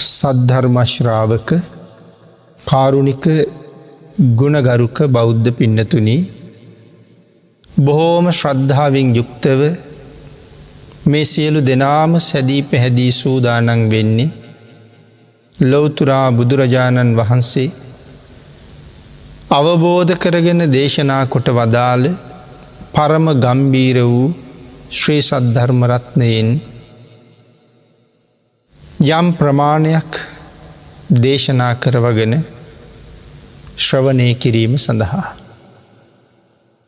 සද්ධර්ම ශ්‍රාවක කාරුණික ගුණගරුක බෞද්ධ පින්නතුනි, බොහෝම ශ්‍රද්ධාවෙන් යුක්තව මේ සියලු දෙනාම සැදී පැහැදී සූදානන් වෙන්නේ ලෞතුරා බුදුරජාණන් වහන්සේ අවබෝධ කරගෙන දේශනා කොට වදාළ පරම ගම්බීර වූ ශ්‍රී සද්ධර්ම රත්නයෙන් යම් ප්‍රමාණයක් දේශනා කරවගෙන ශ්‍රවණය කිරීම සඳහා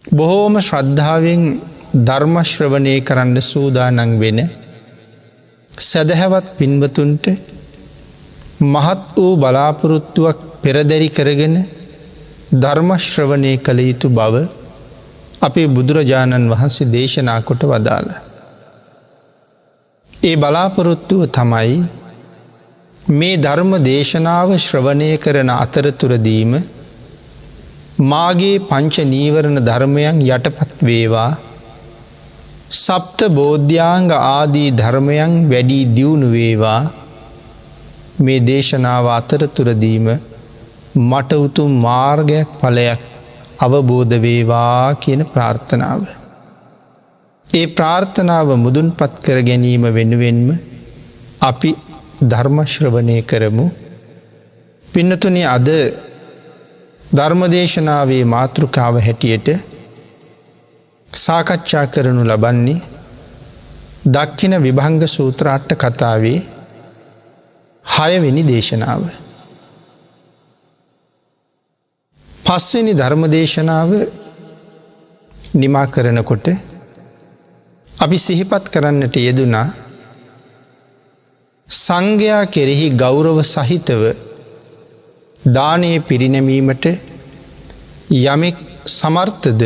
බොහෝම ශ්‍රද්ධාවෙන් ධර්ම ශ්‍රවණය කරන්න සූදානන් වෙන සැදැහැවත් පින්වතුන්ට මහත් වූ බලාපොරොත්තුවක් පෙරදැරි කරගෙන ධර්ම ශ්‍රවණය කළ යුතු බව අපේ බුදුරජාණන් වහන්සේ දේශනා කොට වදාළ. ඒ බලාපොරොත්තුව තමයි මේ ධර්ම දේශනාව ශ්‍රවණය කරන අතරතුරදීම මාගේ පංච නීවරණ ධර්මයන් යටපත් වේවා, සප්ත බෝධ්‍යාංග ආදී ධර්මයන් වැඩි දියුණු වේවා, මේ දේශනාව අතරතුරදීම මට උතුම් මාර්ගයක් ඵලයක් අවබෝධ වේවා කියන ප්‍රාර්ථනාව. ඒ ප්‍රාර්ථනාව මුදුන්පත් කර ගැනීම වෙනුවෙන්ම අපි ධර්ම ශ්‍රවණය කරමු. පින්නතුනි, අද ධර්මදේශනාවේ මාතෘකාව හැටියට සාකච්ඡා කරනු ලබන්නේ දක්ඛින විභංග සූත්‍රාට්ඨ කතාවේ 6 වෙනි දේශනාව. 5 වෙනි ධර්මදේශනාව නිමා කරනකොට අපි සිහිපත් කරන්නට යෙදුනා සංඝයා කෙරෙහි ගෞරව සහිතව දානයේ පිරිනැමීමට යමෙක් සමර්ථද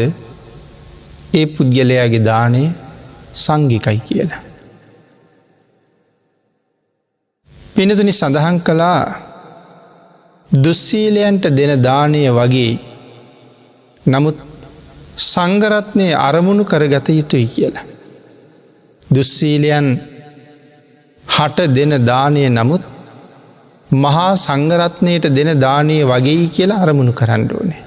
ඒ පුද්ගලයාගේ දානය සංඝිකයි කියලා. පිනතුනි, සඳහන් කළා දුස්සීලයන්ට දෙන දානය වගේ, නමුත් සංඝරත්නය අරමුණු කරගත යුතුයි කියලා. දුස්සීලයන් හට දෙන දානය නමුත් මහා සංඝරත්නයට දෙන දානය වගේ කියලා අරමුණු කරන්න ඕනේ.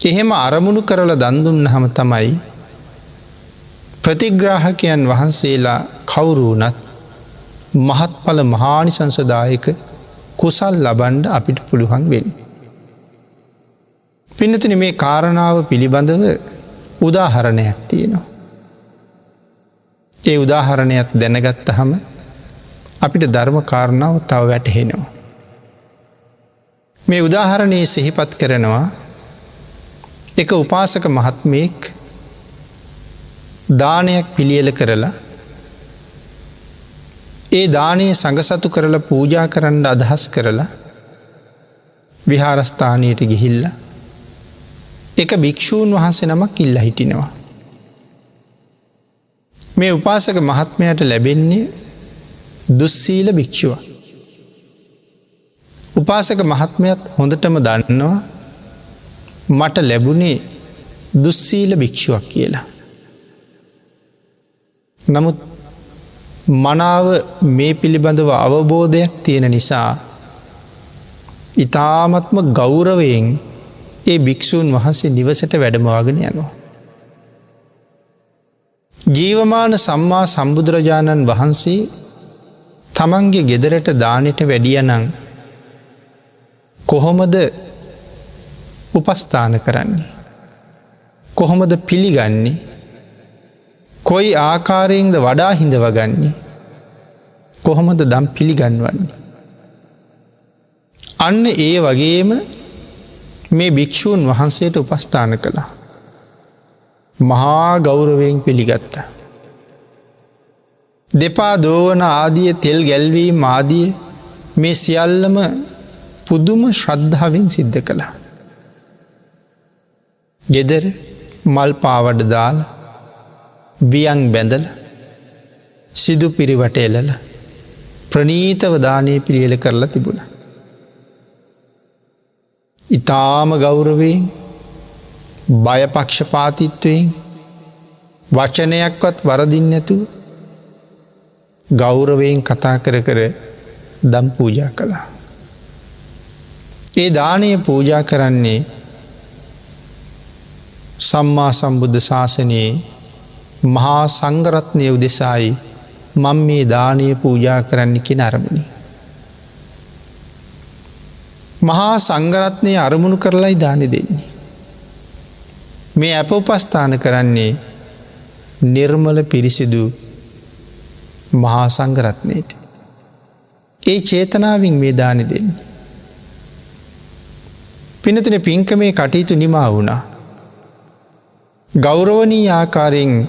එහෙම අරමුණු කරලා දන් දුන්නාම තමයි ප්‍රතිග්‍රාහකයන් වහන්සේලා කවුරු වුණත් මහත්ඵල මහානිසංසදායක කුසල් ලබන්න අපිට පුළුවන් වෙන්නේ. පින්නතුනි, මේ කාරණාව පිළිබඳව උදාහරණයක් තියෙනවා. ඒ උදාහරණයක් දැනගත්තහම අපිට ධර්ම කාරණාව තව වැටහෙනවා. මේ උදාහරණයේ සිහිපත් කරනවා එක උපාසක මහත්මයෙක් දානයක් පිළියෙල කරලා ඒ දානයේ සංඝසතු කරලා පූජා කරන්න අදහස් කරලා විහාරස්ථානයට ගිහිල්ලා එක භික්ෂූන් වහන්සේ නමක් ඉල්ලා හිටිනවා. මේ උපාසක මහත්මයාට ලැබෙන්නේ දුස්සීල භික්ෂුවක්. උපාසක මහත්මයාත් හොඳටම දන්නවා මට ලැබුණේ දුස්සීල භික්ෂුවක් කියලා. නමුත් මනාව මේ පිළිබඳව අවබෝධයක් තියෙන නිසා ඉතාමත්ම ගෞරවයෙන් ඒ භික්ෂූන් වහන්සේ නිවසට වැඩමවාගෙන යනවා. ජීවමාන සම්මා සම්බුදුරජාණන් වහන්සේ තමන්ගේ ගෙදරට දානෙට වැඩියනං කොහොමද උපස්ථාන කරන්නේ? කොහොමද පිළිගන්නේ? කොයි ආකාරයෙන්ද වඩා හිඳවගන්නේ? කොහොමද දම් පිළිගන්වන්නේ? අන්න ඒ වගේම මේ භික්ෂූන් වහන්සේට උපස්ථාන කළා. මහා ගෞරවයෙන් පිළිගත්තා. දෙපා දෝවන ආදිය, තෙල් ගැල්වීම ආදිය මේ සියල්ලම පුදුම ශ්‍රද්ධාවෙන් සිද්ධ කළා. ගෙදර මල් පාවඩ දාලා වියන් බැඳල සිදු පිරිවට එලල ප්‍රනීතව දානය පිළියෙල කරලා තිබුණ. ඉතාම ගෞරවයෙන් බයපක්ෂපාතිත්වයෙන් වචනයක්වත් වරදින් නැතුව ගෞරවයෙන් කතා කර කර දම් පූජා කළා. ඒ දානය පූජා කරන්නේ සම්මා සම්බුද්ධ ශාසනයේ මහා සංඝරත්නය උදෙසායි මම මේ දානය පූජා කරන්න කියන අරමුණි. මහා සංඝරත්නය අරමුණු කරලයි දානෙ දෙන්නේ. මේ අප උපස්ථාන කරන්නේ නිර්මල පිරිසිදු මහා සංඝරත්නයට. ඒ චේතනාවෙන් මේ දානෙ දෙන්නේ. පිනතුනේ පින්කමේ කටයුතු නිමා වුණා. ගෞරවනීය ආකාරයෙන්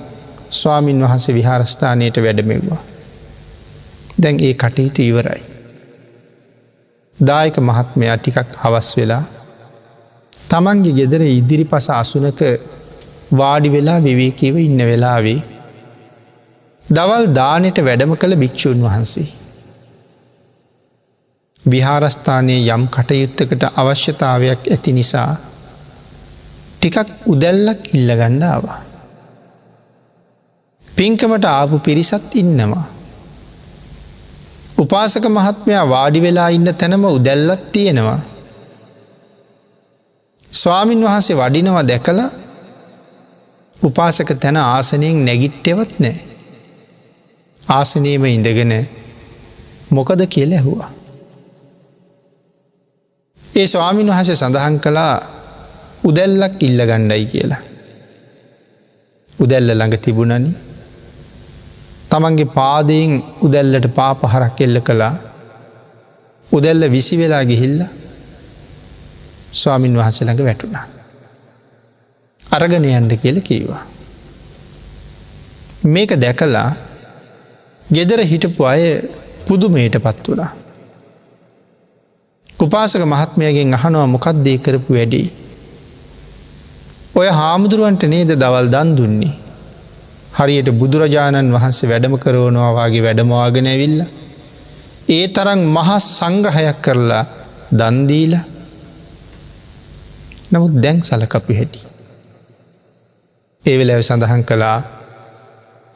ස්වාමින් වහන්සේ විහාරස්ථානයට වැඩමෙව්වා. දැන් ඒ කටයුතු ඉවරයි. දායක මහත්මයා ටිකක් හවස් වෙලා තමන්ගේ ගෙදර ඉදිරිපස අසුනක වාඩි වෙලා විවේකීව ඉන්න වෙලාවේ දවල් දානෙට වැඩම කළ භික්‍ෂූන් වහන්සේ. විහාරස්ථානයේ යම් කටයුත්තකට අවශ්‍යතාවයක් ඇති නිසා ටිකක් උදැල්ලක් ඉල්ලගන්න ආවා. පින්කමට ආපු පිරිසත් ඉන්නවා. උපාසක මහත්මයා වාඩි වෙලා ඉන්න තැනම උදැල්ලත් තියෙනවා. ස්වාමින් වහන්සේ වඩිනවා දැකලා උපාසක තැන ආසනයෙන් නැගිට්ටෙවත් නෑ. ආසනයේම ඉඳගෙන මොකද කියල ඇහුවා. ඒ ස්වාමින් වහන්සේ සඳහන් කළා උදැල්ලක් ඉල්ල ගණ්ඩයි කියලා. උදැල්ල ළඟ තිබුණනි. තමන්ගේ පාදයෙන් උදැල්ලට පාපහරක් එල්ල කළා. උදැල්ල විසි වෙලා ගිහිල්ල ස්වාමින් වහන්සේ ළඟ වැටුණා. අරගෙන යන්න කියල කීවා. මේක දැකලා ගෙදර හිටපු අය පුදුමයට පත් වුණා. උපාසක මහත්මයගෙන් අහනවා මොකක්දේ කරපු වැඩි. ඔය හාමුදුරුවන්ට නේද දවල් දන් දුන්නේ. හරියට බුදුරජාණන් වහන්සේ වැඩම කරවනවාගේ වැඩමවාගෙන ඇවිල්ල. ඒ තරන් මහා සංග්‍රහයක් කරලා දන්දීල නමුත් දැන් සලකපු හැටි. ඒ වෙලාව සඳහන් කළා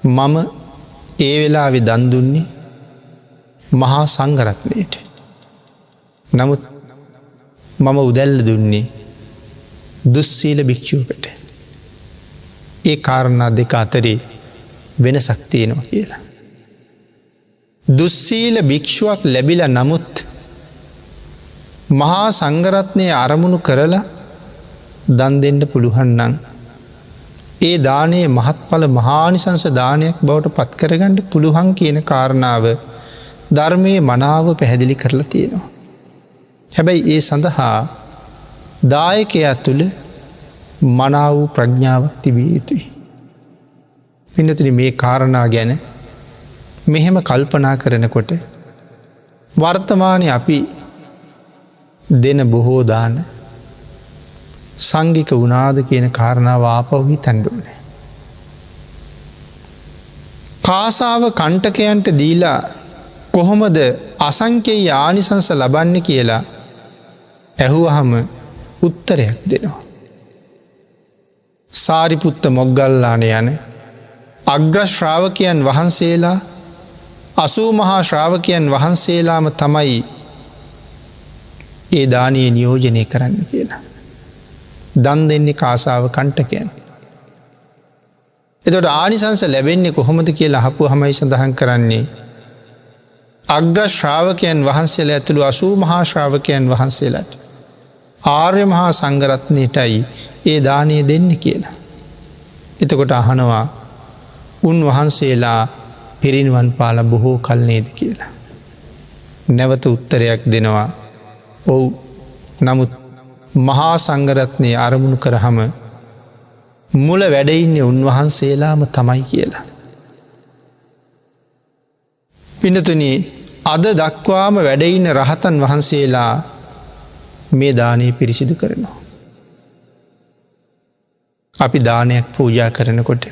මම ඒ වෙලාවෙ දන් දුන්නේ මහා සංඝරත්නයට. නමුත් මම උදැල්ල දුන්නේ දුස්සීල භික්ෂූකට. ඒ කාරණා දෙක අතරේ වෙනසක් තියෙනවා කියලා. දුස්සීල භික්ෂුවක් ලැබිලා නමුත් මහා සංඝරත්නය අරමුණු කරලා දන් දෙන්න පුළුවන්නම් ඒ දානයේ මහත්ඵල මහානිසංස දානයක් බවට පත්කරගන්න පුළුවන් කියන කාරණාව ධර්මයේ මනාව පැහැදිලි කරලා තියෙනවා. හැබැයි ඒ සඳහා දායකයා තුළ මනා වූ ප්‍රඥාවක් තිබිය යුතුයි. පින්නතුනි මේ කාරණා ගැන මෙහෙම කල්පනා කරනකොට වර්තමානයේ අපි දෙන බොහෝ දාන සංඝික වුණාද කියන කාරණාව ආපහු හිතන්න ඕනේ. කාසාව කණ්ඨකයන්ට දීලා කොහොමද අසංඛ්‍යයි ආනිසංස ලබන්නේ කියලා ඇහුවහම උත්තරයක් දෙනවා. සාරිපුත්ත මොග්ගල්ලාන යන අග්‍ර ශ්‍රාවකයන් වහන්සේලා 80 මහා ශ්‍රාවකයන් වහන්සේලාම තමයි ඒ දානීය නියෝජනය කරන්න කියලා. දන් දෙන්නේ කාසාව කණ්ඨකයන්. එතකොට ආනිසංස ලැබෙන්නේ කොහොමද කියලා අහපුවහමයි සඳහන් කරන්නේ අග්‍ර ශ්‍රාවකයන් වහන්සේලා ඇතුළු 80 මහා ශ්‍රාවකයන් වහන්සේලාට ආර්ය මහා සංඝරත්නයටයි ඒ දානය දෙන්න කියලා. එතකොට අහනවා උන්වහන්සේලා පිරිනිවන් පාල බොහෝ කල් නේද කියලා. නැවත උත්තරයක් දෙනවා ඔව්. නමුත් මහා සංඝරත්නය අරමුණු කරහම මුල වැඩඉන්නේ උන්වහන්සේලාම තමයි කියලා. පිනතුනි අද දක්වාම වැඩඉන්න රහතන් වහන්සේලා මේ දානය පිරිසිදු කරනවා. අපි දානයක් පූජා කරනකොට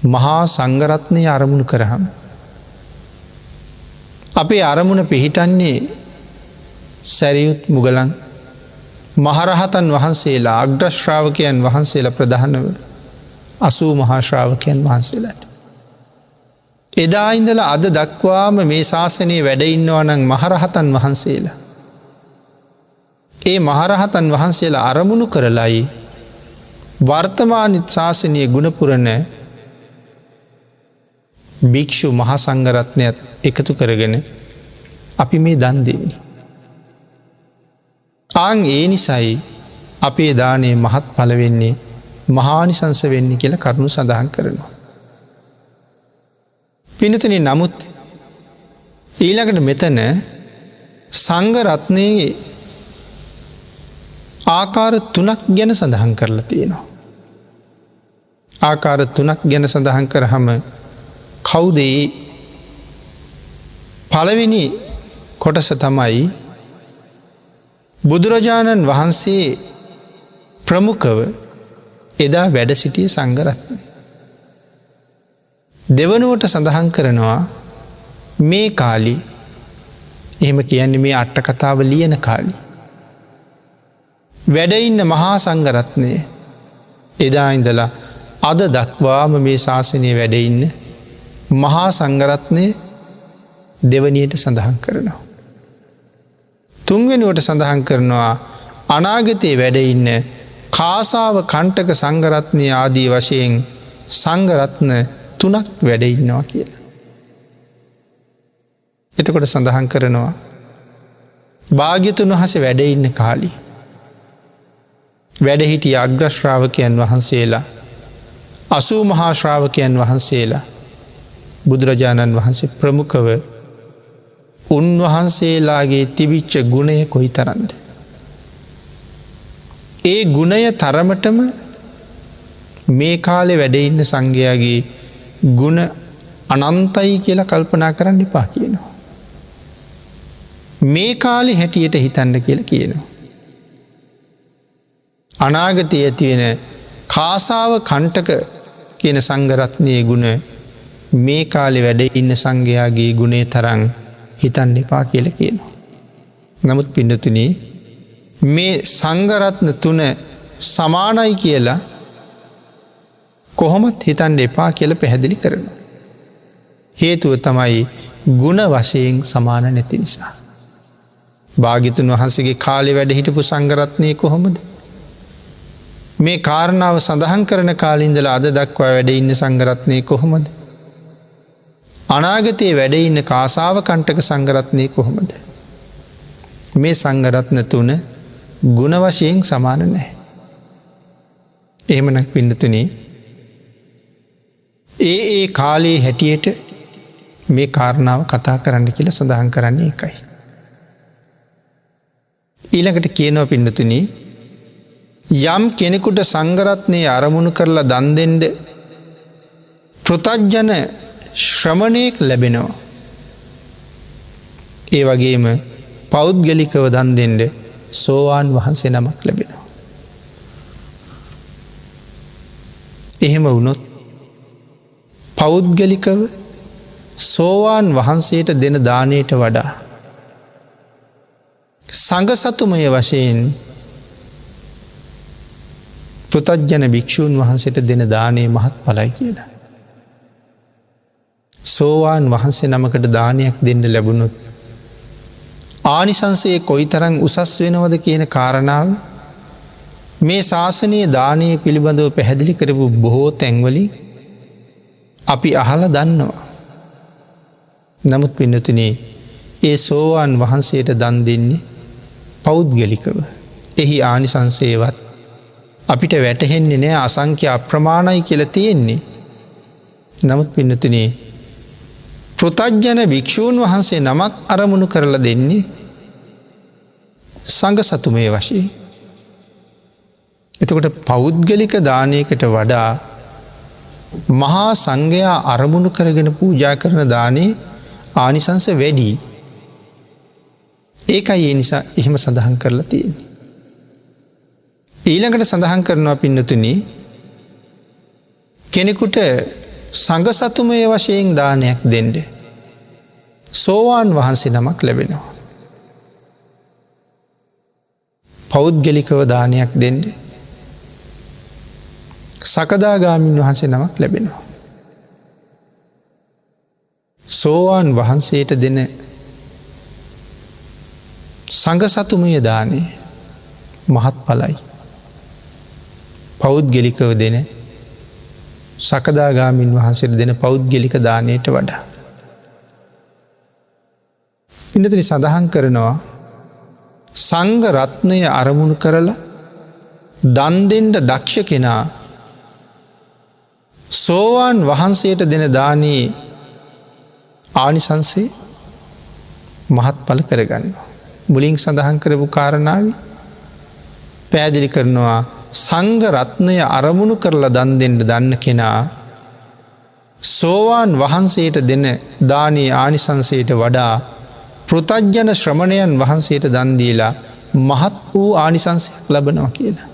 මහා සංඝරත්නය අරමුණු කරහම අපේ අරමුණ පිහිටන්නේ සැරියුත් මුගලන් මහරහතන් වහන්සේලා අග්‍ර ශ්‍රාවකයන් වහන්සේලා ප්‍රධානව 80 මහා ශ්‍රාවකයන් වහන්සේලාට. එදා ඉඳලා අද දක්වාම මේ ශාසනයේ වැඩ ඉන්නවා නම් මහරහතන් වහන්සේලා. ඒ මහරහතන් වහන්සේලා අරමුණු කරලයි වර්තමානිත් ශාසනය ගුණපුරණ භික්‍ෂු මහසංඝරත්නයත් එකතු කරගෙන අපි මේ දන් දෙන්නේ. ආං ඒ නිසයි අපේ දානයේ මහත් පල වෙන්නේ මහානිසංස වෙන්නේ කියලා කරුණු සඳහන් කරනවා. පිනතුන නමුත් ඊළඟට මෙතන සංඝරත්නයේ ආකාර 3ක් ගැන සඳහන් කරලා තියෙනවා. ආකාර 3ක් ගැන සඳහන් කරාම කවුද ඒ පළවෙනි කොටස තමයි බුදුරජාණන් වහන්සේ ප්‍රමුඛව එදා වැඩ සිටිය සංඝරත්නය. දෙවනුවට සඳහන් කරනවා මේ කාලි එහෙම කියන්නේ මේ අට කතාව ලියන කාලි වැඩ ඉන්න මහා සංඝරත්නය එදා ඉඳලා අද දක්වාම මේ ශාසනය වැඩ ඉන්න මහා සංඝරත්නය දෙවනියට සඳහන් කරනවා. තුන්වෙනුවට සඳහන් කරනවා අනාගතයේ වැඩ ඉන්න කාසාව කණ්ඨක සංඝරත්නය ආදී වශයෙන් සංඝරත්න 3ක් වැඩ ඉන්නවා කියලා. එතකොට සඳහන් කරනවා භාග්‍යතුන් වහන්සේ වැඩ ඉන්න කාලේ වැඩ හිටිය අග්‍ර ශ්‍රාවකයන් වහන්සේලා 80 මහා ශ්‍රාවකයන් වහන්සේලා බුදුරජාණන් වහන්සේ ප්‍රමුඛව උන්වහන්සේලාගේ තිබිච්ච ගුණය කොයිතරම්ද? ඒ ගුණය තරමටම මේ කාලේ වැඩ ඉන්න සංඝයාගේ ගුණ අනන්තයි කියලා කල්පනා කරන්න එපා කියනවා. මේ කාලේ හැටියට හිතන්න කියලා කියනවා. අනාගතයේ ඇතිවෙන කාසාව කණ්ඨක කියන සංඝරත්නයේ ගුණ මේ කාලේ වැඩ ඉන්න සංඝයාගේ ගුණේ තරම් හිතන්න එපා කියලා කියනවා. නමුත් පින්නතුනි මේ සංඝරත්න 3 සමානයි කියලා කොහොමත් හිතන්න එපා කියලා පැහැදිලි කරනවා. හේතුව තමයි ගුණ වශයෙන් සමාන නැති නිසා. භාග්‍යතුන් වහන්සේගේ කාලේ වැඩ හිටපු සංඝරත්නය කොහොමද? මේ කාරණාව සඳහන් කරන කාලේ ඉඳලා අද දක්වා වැඩ ඉන්න සංඝරත්නය කොහොමද? අනාගතයේ වැඩ ඉන්න කාසාව කණ්ඨක සංඝරත්නය කොහොමද? මේ සංඝරත්න 3 ගුණ වශයෙන් සමාන නැහැ. එහෙමනම් පින්නතුනි ඒ කාලේ හැටියට මේ කාරණාව කතා කරන්න කියලා සඳහන් කරන්නේ ඒකයි. ඊළඟට කියනවා පින්නතුනි යම් කෙනෙකුට සංඝරත්නයේ අරමුණු කරලා දන් දෙන්න පෘථග්ජන ශ්‍රමණයෙක් ලැබෙනවා. ඒ වගේම පෞද්ගලිකව දන් දෙන්න සෝවාන් වහන්සේ නමක් ලැබෙනවා. එහෙම වුණොත් පෞද්ගලිකව සෝවාන් වහන්සේට දෙන දානයට වඩා සංඝ සතුමය වශයෙන් පෘථග්ජන භික්ෂූන් වහන්සේට දෙන දානයේ මහත් ඵලයි කියලා. සෝවාන් වහන්සේ නමකට දානයක් දෙන්න ලැබුණොත් ආනිසංසයේ කොයිතරම් උසස් වෙනවද කියන කාරණාව මේ ශාසනීය දානයේ පිළිබඳව පැහැදිලි කරපු බොහෝ තැන්වලින් අපි අහලා දන්නවා. නමුත් පින්නතුනි ඒ සෝවාන් වහන්සේට දන් දෙන්නේ පෞද්ගලිකව. එහි ආනිසංසයවත් අපිට වැටහෙන්නේ නැහැ, අසංඛ්‍ය අප්‍රමාණයි කියලා තියෙන්නේ. නමුත් පින්නතුනි පෘථග්ජන භික්ෂූන් වහන්සේ නමක් අරමුණු කරලා දෙන්නේ සංඝ සතුමේ වශයෙන්. එතකොට පෞද්ගලික දානයකට වඩා මහා සංඝයා අරමුණු කරගෙන පූජා කරන දානේ ආනිසංස වැඩි. ඒකයි ඒ නිසා එහෙම සඳහන් කරලා තියෙන්නේ. ඊළඟට සඳහන් කරනවා පින්නතුනි කෙනෙකුට සංඝ සතුමේ වශයෙන් දානයක් දෙන්න සෝවාන් වහන්සේ නමක් ලැබෙනවා. පෞද්ගලිකව දානයක් දෙන්න සකදාගාමීන් වහන්සේ නමක් ලැබෙනවා. සෝවාන් වහන්සේට දෙන සංඝසතුමය දානය මහත් පලයි. පෞද්ගලිකව දෙන සකදාගාමින් වහන්සේට දෙන පෞද්ගලික දානයට වඩා. පිනතුනි සඳහන් කරනවා සංඝ රත්නය අරමුණු කරලා දන්දෙන්ට දක්ෂ කෙනා සෝවාන් වහන්සේට දෙන දානයේ ආනිසංසේ මහත් පල කරගන්නවා. මුලින් සඳහන් කරපු කාරණාව පැදිලි කරනවා සංඝ රත්නය අරමුණු කරලා දන්දෙන්ට දන්න කෙනා සෝවාන් වහන්සේට දෙන දානයේ ආනිසංසයට වඩා පෘතජ්ජන ශ්‍රමණයන් වහන්සේට දන්දීලා මහත් වූ ආනිසංසයක් ලබනවා කියලා.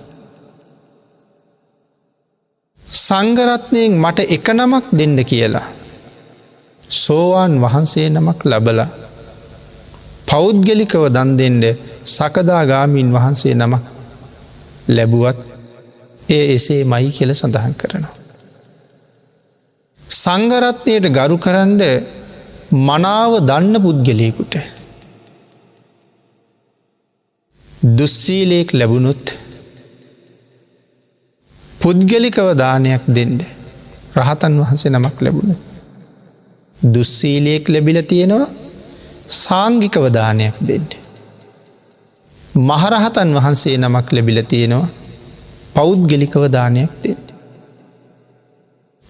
සංඝරත්නයෙන් මට එක නමක් දෙන්න කියලා සෝවාන් වහන්සේ නමක් ලබල පෞද්ගලිකව දන් දෙන්න සකදාගාමීන් වහන්සේ නමක් ලැබුවත් එසේ මයි කියල සඳහන් කරනවා. සංඝරත්නයට ගරු කරන්න මනාව දන්න පුද්ගලයකුට දුස්සීලයෙක් ලැබුණුත් පුද්ගලිකව දානයක් දෙන්න රහතන් වහන්සේ නමක් ලැබුණ දුස්සීලයෙක් ලැබිල තියෙනවා සාංගිකව දානයක් දෙන්න. මහරහතන් වහන්සේ නමක් ලැබිල තියෙනවා පෞද්ගලිකව දානයක් දෙන්න.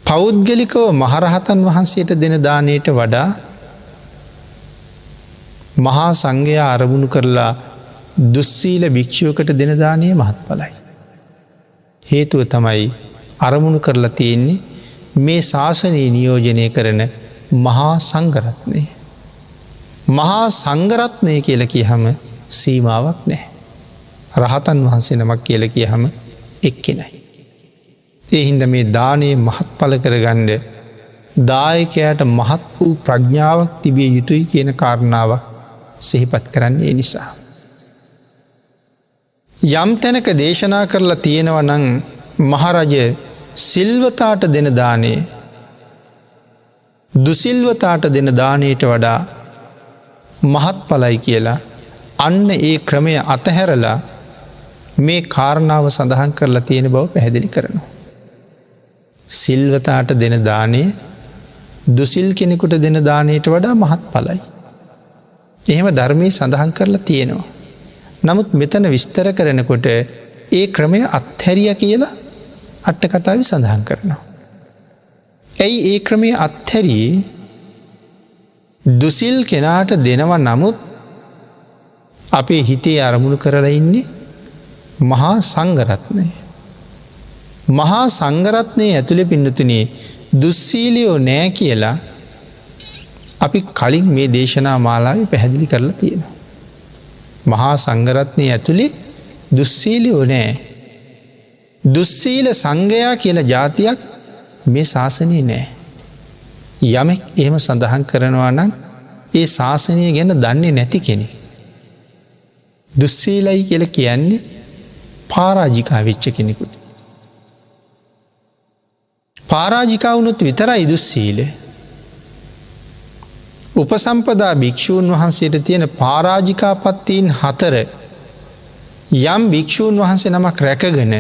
පෞද්ගලිකව මහරහතන් වහන්සේට දෙන දානයට වඩා මහා සංඝයා අරමුණු කරලා දුස්සීල භික්ෂුවකට දෙන දානය මහත් පලයි. හේතුව තමයි අරමුණු කරලා තියෙන්නේ මේ ශාසනයේ නියෝජනය කරන මහා සංඝරත්නය. මහා සංඝරත්නය කියල කියහම සීමාවක් නෑ. රහතන් වහන්සේ නමක් කියල කියහම එක්කෙනයි. ඒ හින්ද මේ දානයේ මහත් පල කරගණ්ඩ දායකයට මහත් වූ ප්‍රඥාවක් තිබිය යුතුයි කියන කාරණාවක් සිහිපත් කරන්නේ නිසා. යම් තැනක දේශනා කරලා තියෙනව නං මහරජ සිල්වතාට දෙන දානයේ දුසිල්වතාට දෙන දානයට වඩා මහත් පලයි කියලා අන්න ඒ ක්‍රමය අතහැරලා මේ කාරණාව සඳහන් කරලා තියෙන බව පැහැදිලි කරනවා. සිල්වතාට දෙන දානයේ දුසිල් කෙනෙකුට දෙන දානයට වඩා මහත් පලයි. එහෙම ධර්මයේ සඳහන් කරලා තියෙනවා. නමුත් මෙතන විස්තර කරනකොට ඒ ක්‍රමය අත්හැරිය කියලා අට්ට කතාව සඳහන් කරනවා. ඇයි ඒ ක්‍රමය අත්හැරී දුසිල් කෙනාට දෙනවා නමුත් අපේ හිතේ අරමුණු කරලා ඉන්නේ මහා සංඝරත්නය. මහා සංඝරත්නය ඇතුළේ පින්නතුනේ දුස්සීලියෝ නෑ කියලා අපි කලින් මේ දේශනා මාලාවේ පැහැදිලි කරලා තියෙනවා. මහා සංඝරත්නය ඇතුළේ දුස්සීලියෝ නෑ. දුස්සීල සංඝයා කියලා ජාතියක් මේ ශාසනය නෑ. යමෙක් එහෙම සඳහන් කරනවා නම් ඒ ශාසනය ගැන දන්නේ නැති කෙනෙ. දුස්සීලයි කියල කියන්නේ පාරාජිකා වෙච්ච කෙනෙකුට. පාරාජිකාවුනුත් විතරයි දුස්සීල. උපසම්පදා භික්‍ෂූන් වහන්සේට තියෙන පාරාජිකාපත්තීන් 4 යම් භික්‍ෂූන් වහන්සේ නමක් රැකගෙන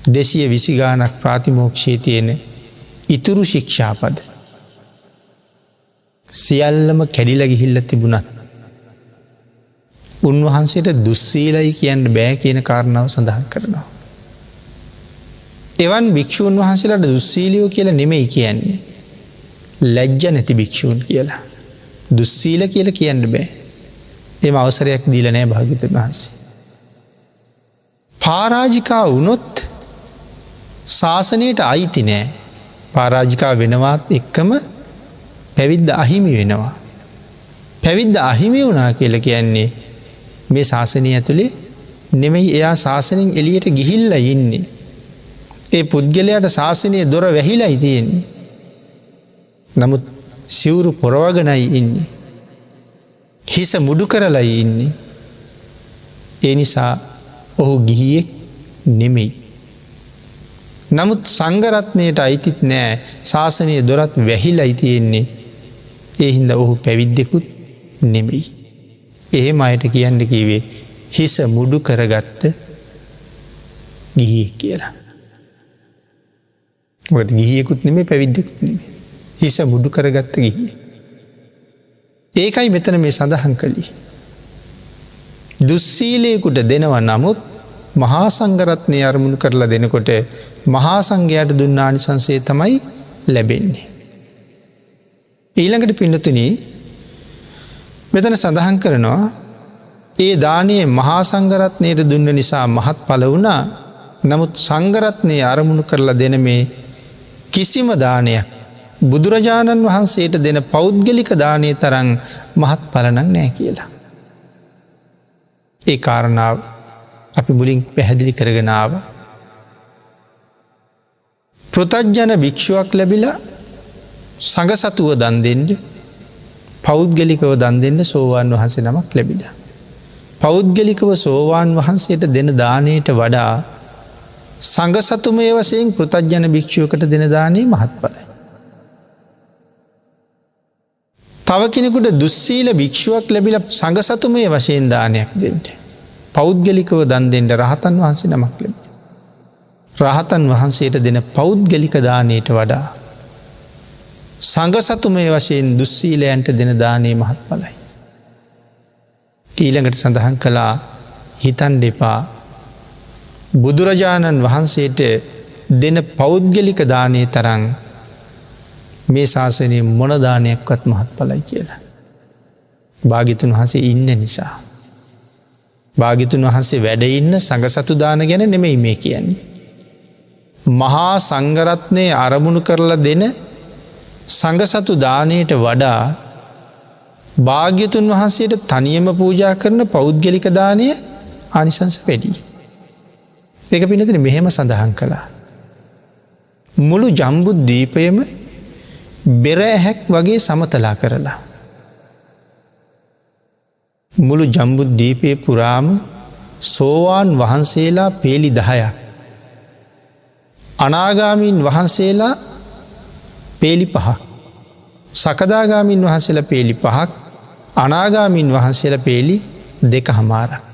220 ගානක් ප්‍රාතිමෝක්ෂයේ තියෙන ඉතුරු ශික්ෂාපද සියල්ලම කැඩිල ගිහිල්ල තිබුණත් උන්වහන්සේට දුස්සීලයි කියන්න බෑ කියන කාරණාව සඳහන් කරනවා. එවන් භික්‍ෂූන් වහන්සේලාට දුස්සීලියෝ කියලා නෙමෙයි කියන්නේ. ලැජ්ජ නැති භික්‍ෂූන් කියලා. දුස්සීල කියල කියන්න බෑ. එම අවසරයක් දීල නෑ භාග්‍යවතුන් වහන්සේ. පාරාජිකා වුණොත් ශාසනයට අයිති නෑ. පාරාජිකා වෙනවාත් එක්කම පැවිද්ද අහිමි වෙනවා. පැවිද්ද අහිමි වුණා කියල කියන්නේ මේ ශාසනය ඇතුළේ නෙමෙයි එයා ශාසනයෙන් එලියට ගිහිල්ල ඉන්නේ. ඒ පුද්ගලයාට ශාසනය දොර වැහිලයි තියෙන්නේ. නමුත් සිවුරු පොරවගනයි ඉන්නේ. හිස මුඩු කරලයි ඉන්නේ. ඒ නිසා ඔහු ගිහියෙක් නෙමෙයි. නමුත් සංඝරත්නයට අයිතිත් නෑ ශාසනය දොරත් වැහිලයි තියෙන්නේ. ඒ හින්දා ඔහු පැවිද්දෙකුත් නෙමෙයි. එහෙම අයට කියන්න කීවේ හිස මුඩු කරගත්ත ගිහියෙක් කියලා. මොකද ගිහියෙකුත් නෙමෙයි පැවිද්දෙකුත් නෙමෙයි. හිස මුඩු කරගත්ත ගිහියෙක්. ඒකයි මෙතන මේ සඳහන් කළේ. දුස්සීලයෙකුට දෙනවා නමුත් මහා සංඝරත්නය අරමුණු කරලා දෙනකොට මහා සංඝයාට දුන්න ආනිසංසය තමයි ලැබෙන්නේ. ඊළඟට පින්නතුනි මෙතන සඳහන් කරනවා ඒ දානයේ මහා සංඝරත්නයට දුන්න නිසා මහත් ඵල වුණා. නමුත් සංඝරත්නය අරමුණු කරලා දෙන මේ කිසිම දානයක් බුදුරජාණන් වහන්සේට දෙන පෞද්ගලික දානය තරම් මහත් ඵල නැහැ කියලා. ඒ කාරණාව අපි මුලින් පැහැදිලි කරගෙන ආවා. පෘථග්ජන භික්ෂුවක් ලැබිලා සංඝ සතුව දන් දෙන්න පෞද්ගලිකව දන් දෙන්න සෝවාන් වහන්සේ නමක් ලැබිලා. පෞද්ගලිකව සෝවාන් වහන්සේට දෙන දානයට වඩා සංඝ සතුමේ වශයෙන් පෘථග්ජන භික්ෂුවකට දෙන දානේ මහත්ඵලයි. තව කෙනෙකුට දුස්සීල භික්ෂුවක් ලැබිලා සංඝ සතුමේ වශයෙන් දානයක් දෙන්න. පෞද්ගලිකව දන් දෙන්න රහතන් වහන්සේ නමක් ලැබිලා. රහතන් වහන්සේට දෙන පෞද්ගලික දානයට වඩා සංඝ සතුමේ වශයෙන් දුස්සීලයන්ට දෙන දානේ මහත්ඵලයි. ඊළඟට සඳහන් කළා හිතන් දෙපා බුදුරජාණන් වහන්සේට දෙන පෞද්ගලික දානය තරං මේ ශාසනයේ මොන දානයක්වත් මහත්ඵලයි කියලා. භාග්‍යතුන් වහන්සේ ඉන්න නිසා. භාග්‍යතුන් වහන්සේ වැඩ ඉන්න සංඝ සතු දාන ගැන නෙමෙයි මේ කියන්නේ. මහා සංඝරත්නය අරමුණු කරලා දෙන සංඝ සතු දානයට වඩා භාග්‍යතුන් වහන්සේට තනියම පූජා කරන පෞද්ගලික දානය ආනිසංස වැඩි. ඒක පින්නතුනි මෙහෙම සඳහන් කළා. මුළු ජම්බුද්වීපයම බෙර ඇහැක් වගේ සමතලා කරලා. මුළු ජම්බුද්වීපය පුරාම සෝවාන් වහන්සේලා පේලි 10ක්. අනාගාමීන් වහන්සේලා පේලි 5ක්. සකදාගාමීන් වහන්සේලා පේලි 5ක්. අනාගාමීන් වහන්සේලා පේලි 2.5ක්.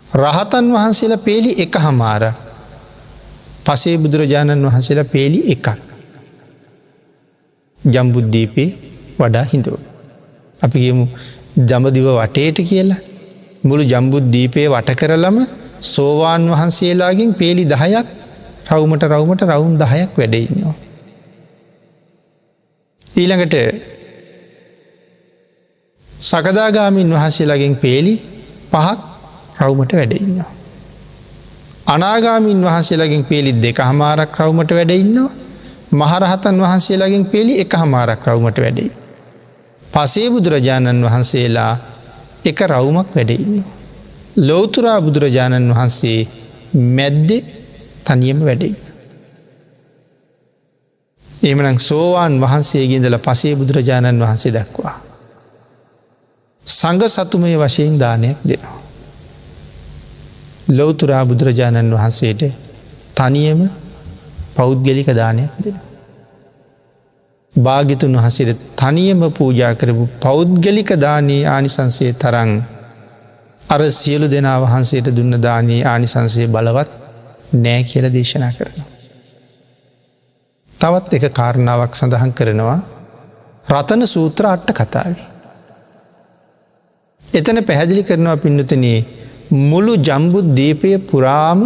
රහතන් වහන්සේලා පේලි 1.5ක්. පසේ බුදුරජාණන් වහන්සේලා පේලි 1ක්. ජම්බුද්දීපේ වඩා හිඳුව. අපි කියමු දඹදිව වටේට කියලා. මුළු ජම්බුද්දීපේ වට කරලම සෝවාන් වහන්සේලාගෙන් පේලි 10ක් රවුමට රවුම් 10ක් වැඩ ඉන්නවා. ඊළඟට සකදාගාමීන් වහන්සේලාගෙන් පේලි 5ක් රවුමට වැඩ ඉන්නවා. අනාගාමීන් වහන්සේලාගෙන් පේලි 2.5ක් රවුමට වැඩ ඉන්නවා. මහරහතන් වහන්සේලාගෙන් පේලි 1.5ක් රවුමට වැඩ ඉන්නවා. පසේ බුදුරජාණන් වහන්සේලා 1 රවුමක් වැඩ ඉන්නවා. ලෞතුරා බුදුරජාණන් වහන්සේ මැද්දේ තනියම වැඩ ඉන්නවා. එහෙමනම් සෝවාන් වහන්සේගේ ඉඳලා පසේ බුදුරජාණන් වහන්සේ දක්වා සංඝ සතුමේ වශයෙන් දානයක් දෙනවා. ලෞතුරා බුදුරජාණන් වහන්සේට තනියම පෞද්ගලික දානයක් දෙනවා. භාග්‍යතුන් වහන්සේට තනියම පූජා කරපු පෞද්ගලික දානයේ ආනිසංසය තරම් අර සියලු දෙනා වහන්සේට දුන්න දානයේ ආනිසංසය බලවත් නෑ කියලා දේශනා කරනවා. තවත් එක කාරණාවක් සඳහන් කරනවා රතන සූත්‍ර අට කතාවේ. එතන පැහැදිලි කරනවා පින්නතුනි මුළු ජම්බුද්වීපය පුරාම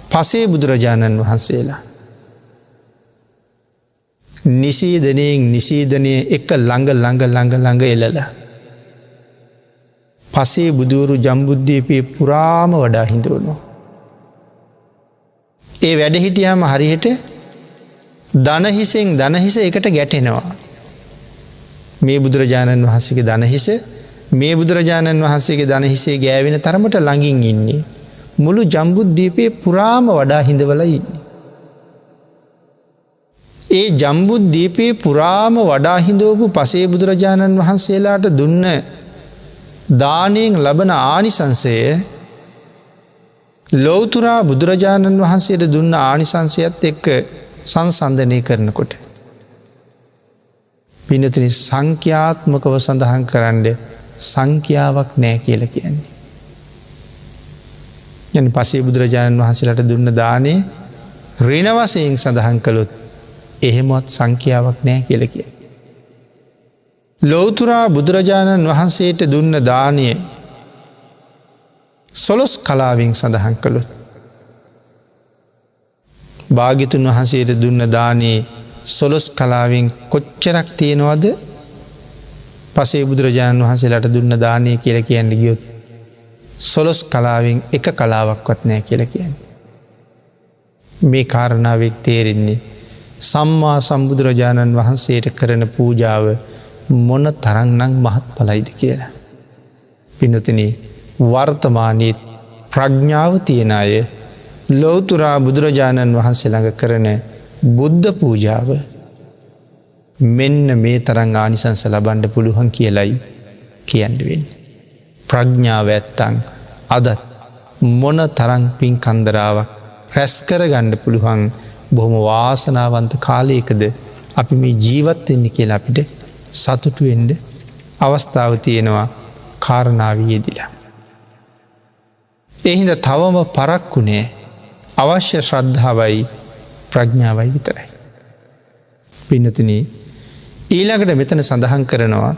පසේ බුදුරජාණන් වහන්සේලා නිසීදනය එක ළඟ එලලා පසේ බුදුරු ජම්බුද්වීපය පුරාම වඩා හිඳවනවා. ඒ වැඩ හිටියාම හරියට දනහිසෙන් දනහිස එකට ගැටෙනවා. මේ බුදුරජාණන් වහන්සේගේ දනහිස මේ බුදුරජාණන් වහන්සේගේ දනහිසේ ගෑවෙන තරමට ළඟින් ඉන්නේ. මුළු ජම්බුද්වීපේ පුරාම වඩා හිඳවලා ඉන්නේ. ඒ ජම්බුද්වීපේ පුරාම වඩා හිඳවපු පසේ බුදුරජාණන් වහන්සේලාට දුන්න දානයෙන් ලබන ආනිසංසය ලෝතුරා බුදුරජාණන් වහන්සේට දුන්න ආනිසංසයත් එක්ක සංසන්ධනය කරනකොට. පිනතුනි සංඛ්‍යාත්මකව සඳහන් කරන්න සංඛ්‍යාවක් නෑ කියල කියන්නේ. යන පසේ බුදුරජාණන් වහන්සේලට දුන්න දානේ රිනවසයෙන් සඳහන් කළොත් එහෙමත් සංඛ්‍යාවක් නෑ කියල කිය. ලෝතුරා බුදුරජාණන් වහන්සේට දුන්න දානය සොලොස් කලාවෙන් සඳහන් කළොත්. භාගිතුන් වහන්සේට දුන්න දානේ සොලොස් කලාවෙන් කොච්චරක් තියෙනවද පසේ බුදුරජාණන් වහන්සේලාට දුන්න දානය කියල කියන්න ගියොත් සොලොස් කලාවෙන් එක කලාවක්වත් නෑ කියල කියන්නේ. මේ කාරණාවෙක් තේරෙන්නේ සම්මා සම්බුදුරජාණන් වහන්සේට කරන පූජාව මොන තරංනං මහත් පලයිද කියලා. පිනතින වර්තමානීත් ප්‍රඥාව තියෙන අය ලෝතුරා බුදුරජාණන් වහන්සේ ළඟ කරන බුද්ධ පූජාව මෙන්න මේ තරං ආනිසංස ලබන්ඩ පුළුවන් කියලයි කියන්ඩවෙන්න. ප්‍රඥාව ඇත්තං අදත් මොන තරං පින් කන්දරාවක් රැස්කර ගණ්ඩ පුළුවන් බොහොම වාසනාවන්ත කාලයකද අපි මේ ජීවත්වෙන්නේ කියලා අපිට සතුටුවෙන්ඩ අවස්ථාව තියෙනවා කාරණාවයේදිලා. එහින්ද තවම පරක්කුණේ අවශ්‍ය ශ්‍රද්ධාවයි ප්‍රඥාවයි විතරයි. පින්නතුන ඊළඟට මෙතන සඳහන් කරනවා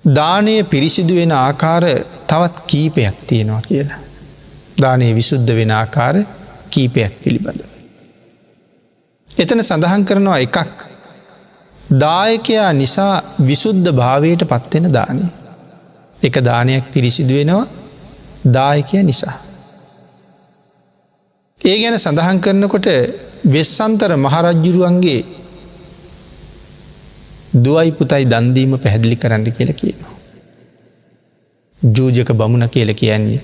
දානය පිරිසිදු වෙන ආකාර තවත් කීපයක් තියෙනවා කියලා. දානය විසුද්ධ වෙන ආකාර කීපයක් පිළිබඳ. එතන සඳහන් කරනවා එකක් දායකයා නිසා විසුද්ධ භාවයට පත්වෙන දානය. එක දානයක් පිරිසිදු වෙනවා දායකය නිසා. ඒ ගැන සඳහන් කරනකොට වෙස්සන්තර මහරජ්ජුරුවන්ගේ දුවයි පුතයි දන්දීම පැහැදිලි කරන්න කියල කියනවා. ජූජක බමුණ කියල කියන්නේ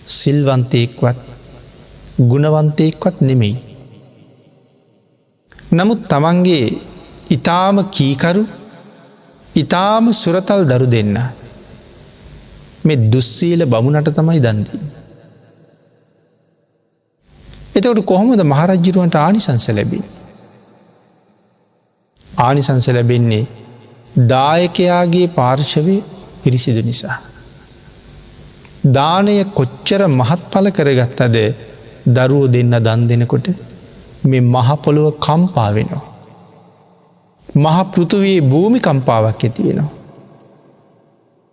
සිල්වන්තයෙක්වත් ගුණවන්තයෙක්වත් නෙමෙයි. නමුත් තමන්ගේ ඉතාම කීකරු ඉතාම සුරතල් දරු දෙන්න මේ දුස්සීල බමුණට තමයි දන්දී. එතකට කොහොමද මහරජ්ජිරුවන්ට ආනිසංස ලැබේ. ආනිසංස ලැබෙන්නේ දායකයාගේ පාර්ශවය පිරිසිදු නිසා. දානය කොච්චර මහත් පල කරගත්තද දරුවෝ දෙන්න දන් දෙනකොට මේ මහපොළොව කම්පා වෙනවා. මහ පෘතුවයේ භූමි කම්පාවක් ඇති වෙනවා.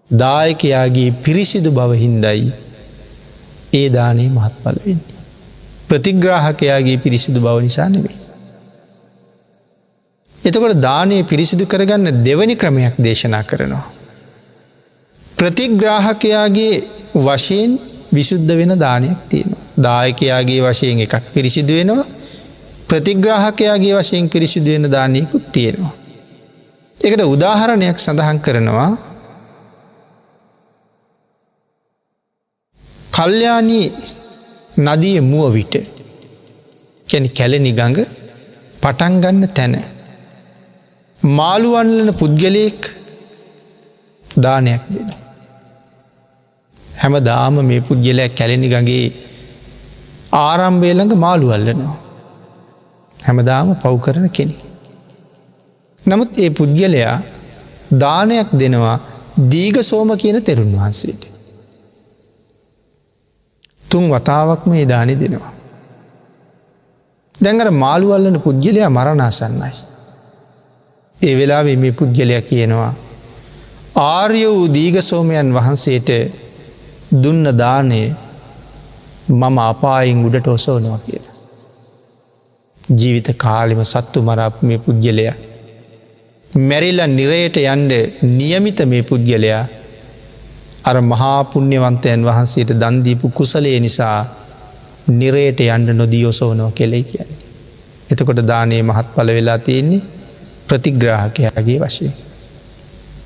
දායකයාගේ පිරිසිදු බව හින්දයි ඒ දානයේ මහත් පල වෙන්නේ. ප්‍රතිග්‍රාහකයාගේ පිරිසිදු බව නිසා නෙවෙයි. එතකොට දානයේ පිරිසිදු කරගන්න දෙවනි ක්‍රමයක් දේශනා කරනවා. ප්‍රතිග්‍රාහකයාගේ වශයෙන් විසුද්ධ වෙන දානයක් තියෙනවා. දායකයාගේ වශයෙන් එකක් පිරිසිදු වෙනවා. ප්‍රතිග්‍රාහකයාගේ වශයෙන් පිරිසිදු වෙන දානයකුත් තියෙනවා. එකට උදාහරණයක් සඳහන් කරනවා. කල්යාණී නදිය මුව විට කැනි කැලෙනි ගඟ පටන්ගන්න තැන මාළුවන්ලන පුද්ගලයෙක් දානයක් දෙන. හැම දාම මේ පුද්ගලයක් කැලෙනි ගගේ ආරම්භයළඟ මාළුවල්ලනවා. හැමදාම පව් කරන කෙනෙ. නමුත් ඒ පුද්ගලයා දානයක් දෙනවා දීග සෝම කියන තෙරුන් වහන්සේට. තුන් වතාවක් මේ දානය දෙනවා. දැඟර මාළුවල්ලන පුද්ගලයා මරණාසන්නයි. ඒ වෙලා මේ පුද්ගලයා කියනවා ආර්ය වූ දීග සෝමයන් වහන්සේට දුන්න දානය මම අපායින් උඩට ඔසෝනවා කියලා. ජීවිත කාලිම සත්තු මරාප මේ පුද්ගලයා මැරිල්ල නිරයට යන්ඩ නියමිත මේ පුද්ගලයා අර මහා පුුණ්‍යවන්තයන් වහන්සේට දන්දීපු කුසලේ නිසා නිරයට යන්ඩ නොදී ඔසෝනෝ කෙලෙයි කියන්නේ. එතකොට දානයේ මහත් පල වෙලා තියෙන්නේ ප්‍රතිග්‍රාහකයාගේ වශයෙන්.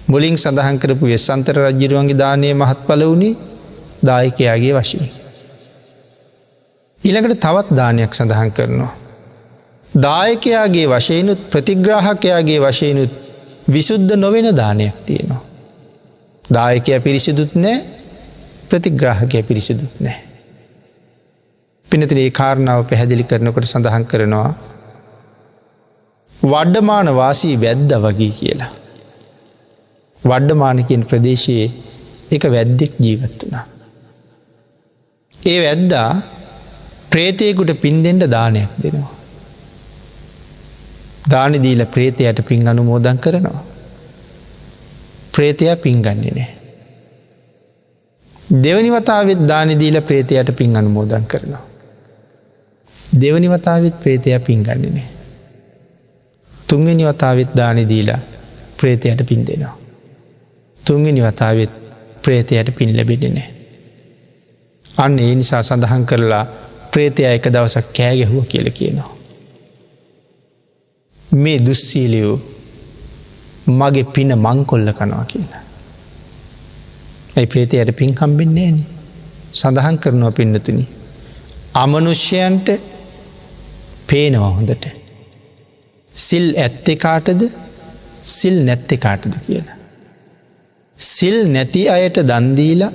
මුලින් සඳහන් කරපු වෙස්සන්තර රජ්ජිරුවන්ගේ දානයේ මහත් පල වුණේ දායකයාගේ වශයෙන්. ඊළඟට තවත් දානයක් සඳහන් කරනවා. දායකයාගේ වශයනුත් ප්‍රතිග්‍රාහකයාගේ වශයනුත් විසුද්ධ නොවෙන දානයක් තියෙනවා. දායකය පිරිසිදුත් නෑ ප්‍රතිග්‍රාහකය පිරිසිදුත් නෑ. පිනතුන ඒ කාරණාව පැහැදිලි කරනකොට සඳහන් කරනවා වඩ්ඩමාන වාසී වැද්ද වගේ කියලා. වඩ්ඩමානකින් ප්‍රදේශයේ එක වැද්දෙක් ජීවත් වුණා. ඒ වැද්දා ප්‍රේතයකුට පින් දෙන්න දානයක් දෙනවා. දානි දීලා ප්‍රේතයට පින් අනුමෝදන් කරනවා. ප්‍රේතයා පින් ගන්නේ නැහැ. දෙවනි වතාවෙත් දානි දීලා ප්‍රේතයට පින් අනුමෝදන් කරනවා. දෙවනි වතාවෙත් ප්‍රේතයා පින් ගන්නේ නැහැ. තුන්වෙනි වතාවෙත් දානි දීලා ප්‍රේතයට පින් දෙනවා. තුන්වෙනි වතාවෙත් ප්‍රේතයට පින් ලැබෙන්නේ නැහැ. අන්න ඒ නිසා සඳහන් කරලා ප්‍රේතයා එක දවසක් කෑ ගැහුවා කියලා කියනවා. මේ දුස්සීලයෝ මගේ පින මංකොල්ල කනවා කියලා. ඇයි ප්‍රේතයට පින් හම්බෙන්නේ නැහනේ. සඳහන් කරනවා පින්නතුනි. අමනුෂ්‍යයන්ට පේනවා හොඳට. සිල් ඇත්තේ කාටද සිල් නැත්තේ කාටද කියලා. සිල් නැති අයට දන් දීලා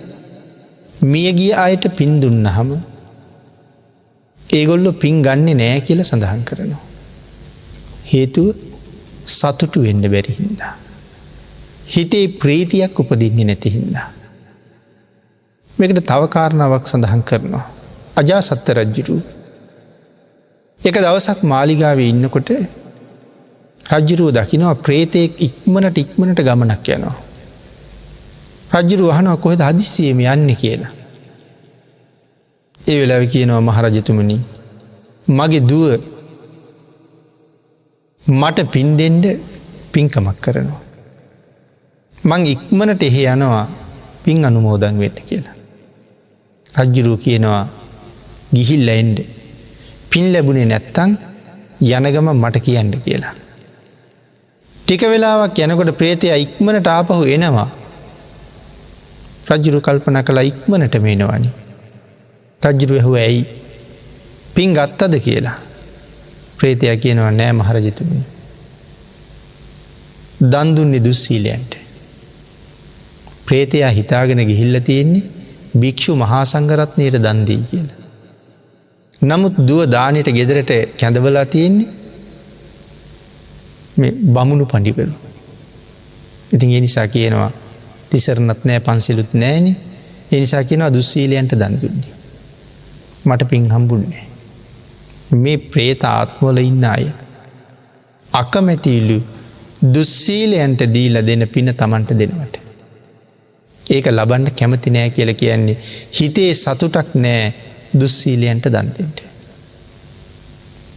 මියගිය අයට පින් දුන්නහම ඒගොල්ලෝ පින් ගන්නේ නැහැ කියලා සඳහන් කරනවා. හේතුව සතුටු වෙන්න බැරි හින්දා. හිතේ ප්‍රීතියක් උපදින්නේ නැති හින්දා. මේකට තව කාරණාවක් සඳහන් කරනවා. අජාසත්ත රජ්ජුරුව එක දවසක් මාලිගාවේ ඉන්නකොට රජ්ජුරුව දකිනවා ප්‍රේතයෙක් ඉක්මනට ගමනක් යනවා. රජ්ජුරුව අහනවා කොහෙද හදිස්සියේම යන්නේ කියලා. ඒ වෙලාවේ කියනවා මහරජතුමනි මගේ දුව මට පින් දෙන්න පින්කමක් කරනවා. මං ඉක්මනට එහෙ යනවා පින් අනුමෝදන් වෙන්න කියලා. රජ්ජුරුව කියනවා ගිහිල්ලා එන්න. පින් ලැබුණේ නැත්තම් යන ගමන් මට කියන්න කියලා. ටික වෙලාවක් යනකොට ප්‍රේතයා ඉක්මනට ආපහු එනවා. රජ්ජුරුව කල්පනා කළා ඉක්මනට මේනවනි. රජ්ජුරුව ඇහුවා ඇයි පින් ගත්තද කියලා. ප්‍රේතයා කියනවා නෑ මහරජතුමනි. දන් දුන්නේ දුස්සීලයන්ට. ප්‍රේතයා හිතාගෙන ගිහිල්ලා තියෙන්නේ භික්ෂු මහා සංඝරත්නයට දන් දෙයි කියලා. නමුත් දුව දානෙට ගෙදරට කැඳවලා තියෙන්නේ මේ බමුණු පඬිවරු. ඉතින් ඒ නිසා කියනවා තිසරණත් නෑ පන්සිලුත් නෑනේ. ඒ නිසා කියනවා දුස්සීලයන්ට දන් දුන්නේ. මට පින් හම්බුන්නේ නෑ. මේ ප්‍රේත ආත්මවල ඉන්න අය අකමැතිලු දුස්සීලයන්ට දීලා දෙන පින තමන්ට දෙනවට. ඒක ලබන්න කැමති නෑ කියලා කියන්නේ හිතේ සතුටක් නෑ දුස්සීලයන්ට දන් දෙන්න.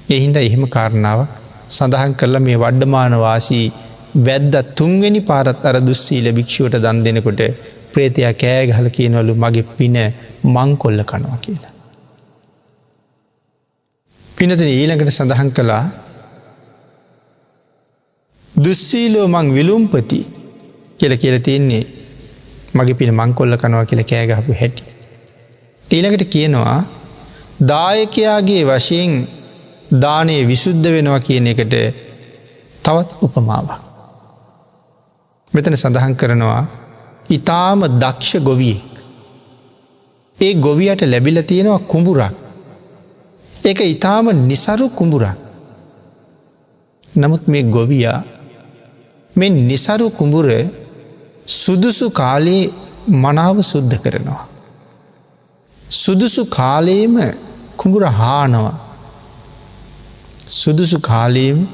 ඒ හින්දා එහෙම කාරණාවක් සඳහන් කරලා මේ වඩ්ඩමාන වාසී වැද්ද තුන්වෙනි පාරත් අර දුස්සීල භික්ෂුවට දන් දෙනකොට ප්‍රේතයා කෑ ගහලා කියනවලු මගේ පින මංකොල්ල කනවා කියලා. පිනතුනි ඊළඟට සඳහන් කළා දුස්සීලෝ මං විලුම්පති කියලා තියෙන්නේ මගේ පින මංකොල්ල කනවා කියලා කෑ ගහපු හැටි. ඊළඟට කියනවා දායකයාගේ වශයෙන් දානේ විසුද්ධ වෙනවා කියන එකට තවත් උපමාවක්. මෙතන සඳහන් කරනවා ඊටාම දක්ෂ ගොවියෙක්. ඒ ගොවියට ලැබිලා තියෙනවා කුඹුරක්. ඒක ඊටාම නිසරු කුඹුරක්. නමුත් මේ ගොවියා මේ නිසරු කුඹුර සුදුසු කාලේ මනාව සුද්ධ කරනවා. සුදුසු කාලේම කුඹුර හානවා. සුදුසු කාලේම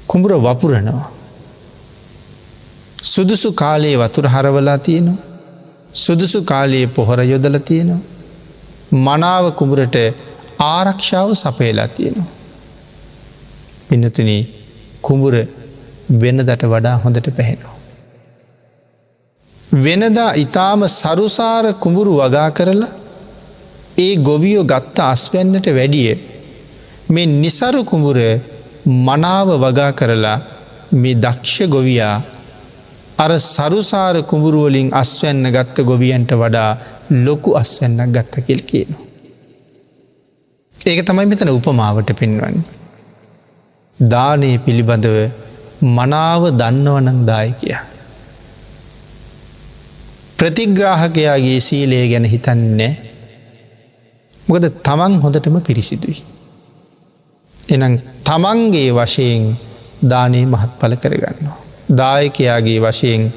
කුඹුර වපුරනවා. සුදුසු කාලයේ වතුර හරවලා තියෙනවා. සුදුසු කාලයේ පොහොර යොදලා තියෙනවා. මනාව කුඹුරට ආරක්ෂාව සපයලා තියෙනවා. පින්නතුනි කුඹුර වෙනදට වඩා හොඳට පැහැෙනවා. වෙනදා ඊටාම සරුසාර කුඹුරු වගා කරලා ඒ ගොවියෝ ගත්ත අස්වැන්නට වැඩිය මේ නිසරු කුඹුර මනාව වගා කරලා මේ දක්ෂ ගොවියා අර සරුසාර කුඹුරු වලින් අස්වැන්න ගත්ත ගොවියන්ට වඩා ලොකු අස්වැන්නක් ගත්ත කියලා කියනවා. ඒක තමයි මෙතන උපමාවට පෙන්වන්නේ. දානේ පිළිබඳව මනාව දන්නවනම් දායකයා ප්‍රතිග්‍රාහකයාගේ සීලය ගැන හිතන්නේ මොකද තමන් හොඳටම පිරිසිදුයි. එනම් තමන්ගේ වශයෙන් දානයේ මහත්ඵල කරගන්නවා. දායකයාගේ වශයෙන්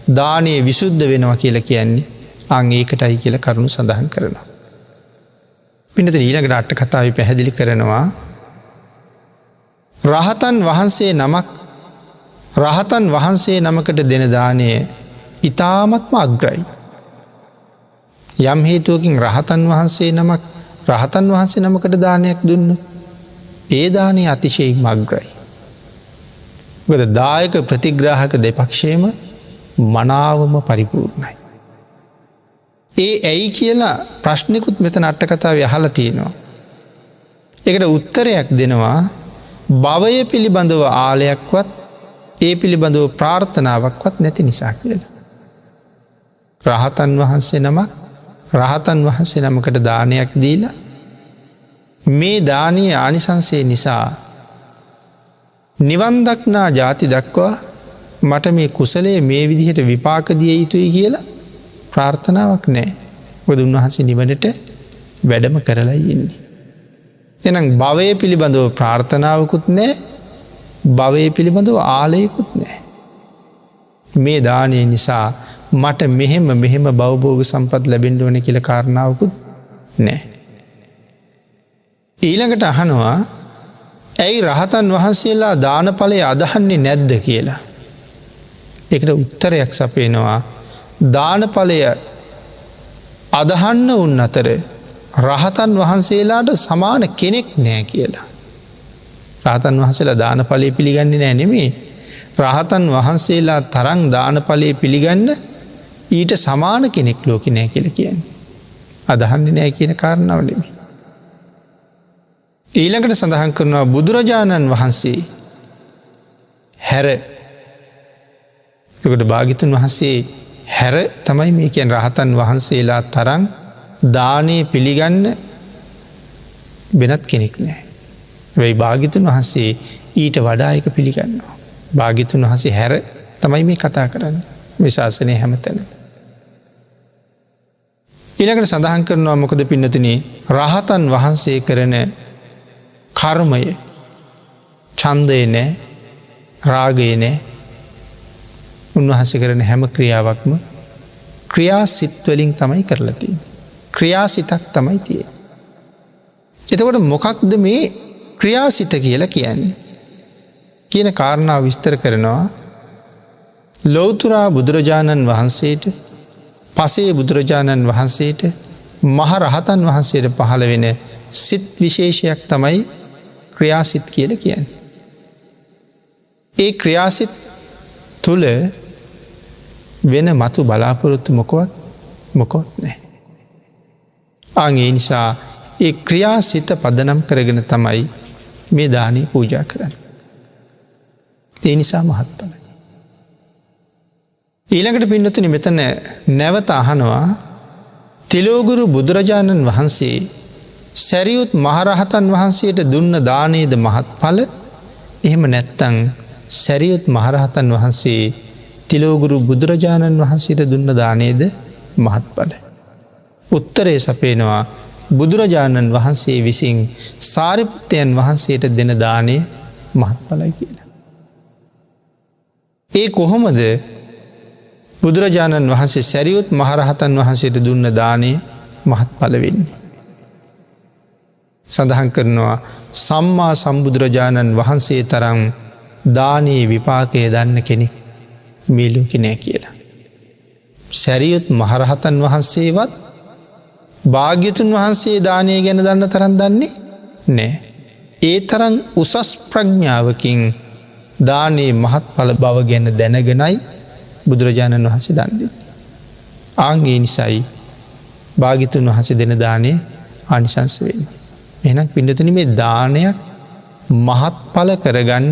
දානයේ විසුද්ධ වෙනවා කියලා කියන්නේ අං ඒකටයි කියලා කරුණු සඳහන් කරනවා. පින්නතන ඊළඟට අට කතාවේ පැහැදිලි කරනවා රහතන් වහන්සේ නමකට දෙන දානය ඉතාමත්ම අග්‍රයි. යම් හේතුවකින් රහතන් වහන්සේ නමකට දානයක් දුන්න ඒ දානය අතිශයින් අග්‍රයි. මොකද දායක ප්‍රතිග්‍රාහක දෙපක්ෂයම මනාවම පරිපූර්ණයි. ඒ ඇයි කියලා ප්‍රශ්නිකුත් මෙතන අට්ටකතාව අහලා තියෙනවා. ඒකට උත්තරයක් දෙනවා භවය පිළිබඳව ආලයක්වත් ඒ පිළිබඳව ප්‍රාර්ථනාවක්වත් නැති නිසා කියලා. රහතන් වහන්සේ නමකට දානයක් දීලා මේ දානීය ආනිසංසය නිසා නිවන් දක්නා ජාති දක්වා මට මේ කුසලයේ මේ විදිහට විපාක දිය යුතුයි කියලා ප්‍රාර්ථනාවක් නෑ. මොකද උන්වහන්සේ නිවනට වැඩම කරලා ඉන්නේ. එහෙනම් භවය පිළිබඳව ප්‍රාර්ථනාවකුත් නෑ, භවය පිළිබඳව ආලයකුත් නෑ. මේ දානය නිසා මට මෙහෙම භවභෝග සම්පත් ලැබෙන්න ඕනේ කියලා කාරණාවකුත් නෑ. ඊළඟට අහනවා ඇයි රහතන් වහන්සේලා දානඵලය අදහන්නේ නැද්ද කියලා. ඒකට උත්තරයක් සපයනවා දානඵලය අදහන්න උන් අතර රහතන් වහන්සේලාට සමාන කෙනෙක් නෑ කියලා. රහතන් වහන්සේලා දානඵලය පිළිගන්නේ නෑ නෙමේ. රහතන් වහන්සේලා තරං දානඵලය පිළිගන්න ඊට සමාන කෙනෙක් ලෝකෙ නෑ කියලා කියන්නේ. අදහන්නේ නෑ කියන කාරණාව නෙමේ. ඊළඟට සඳහන් කරනවා බුදුරජාණන් වහන්සේ හැර එකට භාගිතුන් වහන්සේ හැර තමයි මේ කියන රහතන් වහන්සේලා තරං දානය පිළිගන්න වෙනත් කෙනෙක් නෑ. වෙයි භාගිතුන් වහන්සේ ඊට වඩා එක පිළිගන්නවා. භාගිතුන් වහන්සේ හැර තමයි මේ කතා කරන්න මේ ශාසනය හැමතැන. ඊළඟට සඳහන් කරනවා මොකද පින්නතුනි රහතන් වහන්සේ කරන කර්මය ඡන්දය නෑ, රාගය නෑ. උන්වහන්සේ කරන හැම ක්‍රියාවක්ම ක්‍රියාසිත්වලින් තමයි කරලා තියෙන්නේ. ක්‍රියාසිතක් තමයි තියෙන්නේ. එතකොට මොකක්ද මේ ක්‍රියාසිත කියලා කියන්නේ? කියන කාරණාව විස්තර කරනවා ලෞතුරා බුදුරජාණන් වහන්සේට, පසේ බුදුරජාණන් වහන්සේට, මහ රහතන් වහන්සේට පහළ වෙන සිත් විශේෂයක් තමයි ක්‍රියාසිත කියලා කියන්නේ. ඒ ක්‍රියාසිත තුළ වෙන මතු බලාපොරොත්තු මොකොත් නෑ. ඒ නිසා ඒ ක්‍රියාසිත පදනම් කරගෙන තමයි මේ දානය පූජා කරන්න. ඒ නිසා මහත්ඵලයි. ඊළඟට පින්නතුනි මෙතන නැවත අහනවා තිලෝගුරු බුදුරජාණන් වහන්සේ සැරියුත් මහරහතන් වහන්සේට දුන්න දානයේද මහත්ඵල? එහෙම නැත්තං සැරියුත් මහරහතන් වහන්සේ තිලෝගුරු බුදුරජාණන් වහන්සේට දුන්න දානයේද මහත්ඵල? උත්තරය සපේනවා බුදුරජාණන් වහන්සේ විසින් සාරිපුත්තයන් වහන්සේට දෙන දානය මහත්ඵලයි කියලා. ඒ කොහොමද බුදුරජාණන් වහන්සේ සැරියුත් මහරහතන් වහන්සේට දුන්න දානය මහත්ඵල වෙන්නේ? සඳහන් කරනවා සම්මා සම්බුදුරජාණන් වහන්සේ තරම් දානයේ විපාකය දන්න කෙනෙක් මේ ලෝකේ නෑ කියලා. සැරියුත් මහරහතන් වහන්සේවත් භාග්‍යතුන් වහන්සේ දානය ගැන දන්න තරම් දන්නේ නෑ. ඒ තරම් උසස් ප්‍රඥාවකින් දානයේ මහත්ඵල බව ගැන දැනගෙනයි බුදුරජාණන් වහන්සේ දන් දෙන්නේ. ඒ නිසායි භාග්‍යතුන් වහන්සේ දෙන දානය ආනිසංස වෙන්නේ. එහෙනම් පින්නතුනි මේ දානයක් මහත්ඵල කරගන්න